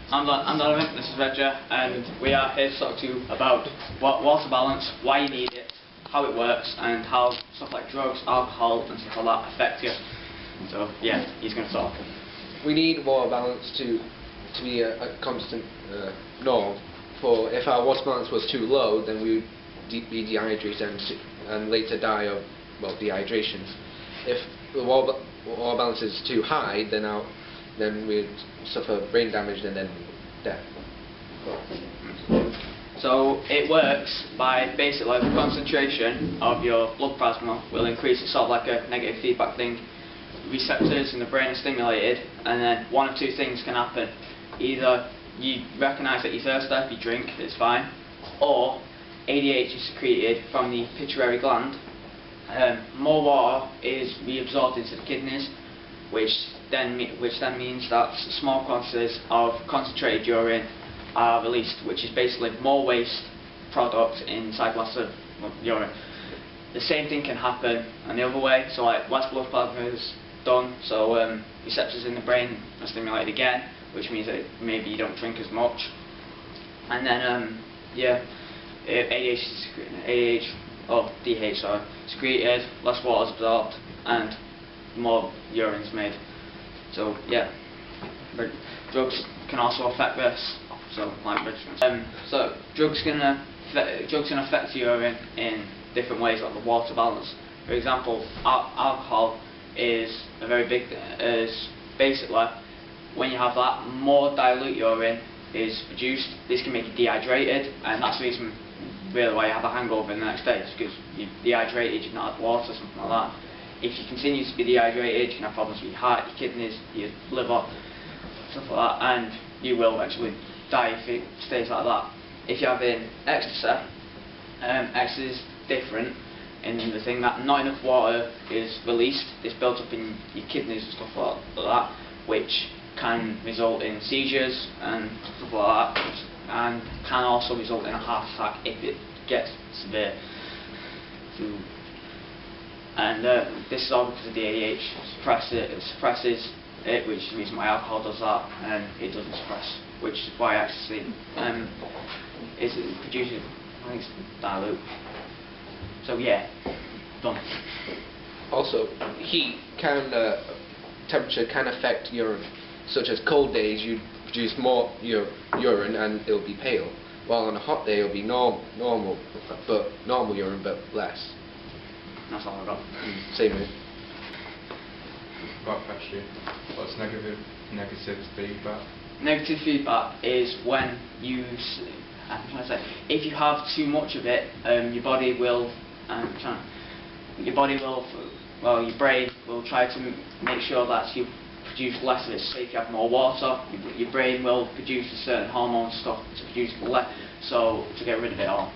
I'm Donovan, this is Roger, and we are here to talk to you about what water balance, why you need it, how it works, and how stuff like drugs, alcohol, and stuff like that affect you. So yeah, he's going to talk. We need water balance to be a constant norm. For if our water balance was too low, then we would be dehydrated and later die of dehydration. If the water balance is too high, then we'd suffer brain damage and then death. So it works by basically the concentration of your blood plasma will increase. It's sort of like a negative feedback thing. Receptors in the brain are stimulated, and then one of two things can happen. Either you recognise that you're thirsty, if you drink, it's fine, or ADH is secreted from the pituitary gland. More water is reabsorbed into the kidneys, which then means that small quantities of concentrated urine are released, which is basically more waste product inside less of urine. The same thing can happen on the other way, so like less blood plasma is done, so receptors in the brain are stimulated again, which means that maybe you don't drink as much. And then ADH or DH secreted, less water is absorbed, and more urine is made. So yeah, drugs can also affect this. So like so drugs can affect urine in different ways, like the water balance. For example, alcohol is a very big is basically when you have that, more dilute urine is produced. This can make you dehydrated, and that's the reason really why you have a hangover the next day. It's because you're dehydrated, you've not had water, something like that. If you continue to be dehydrated, you can have problems with your heart, your kidneys, your liver, stuff like that, and you will actually die if it stays like that. If you're having ecstasy, ecstasy is different in the thing that not enough water is released. It's built up in your kidneys and stuff like that, which can result in seizures and stuff like that, and can also result in a heart attack if it gets severe. And this is all because of the ADH. It suppresses it, which is the reason why alcohol does that, and it doesn't suppress, which is why ecstasy produces, I think it's dilute. So yeah, done. Also, temperature can affect urine. Such as cold days, you produce more urine and it'll be pale, while on a hot day it'll be normal urine but less. That's all I got. Same here. Right, question. What's negative feedback? Negative feedback is when if you have too much of it, your brain will try to make sure that you produce less of it. So if you have more water, your brain will produce a certain hormone stuff to produce less, so to get rid of it all.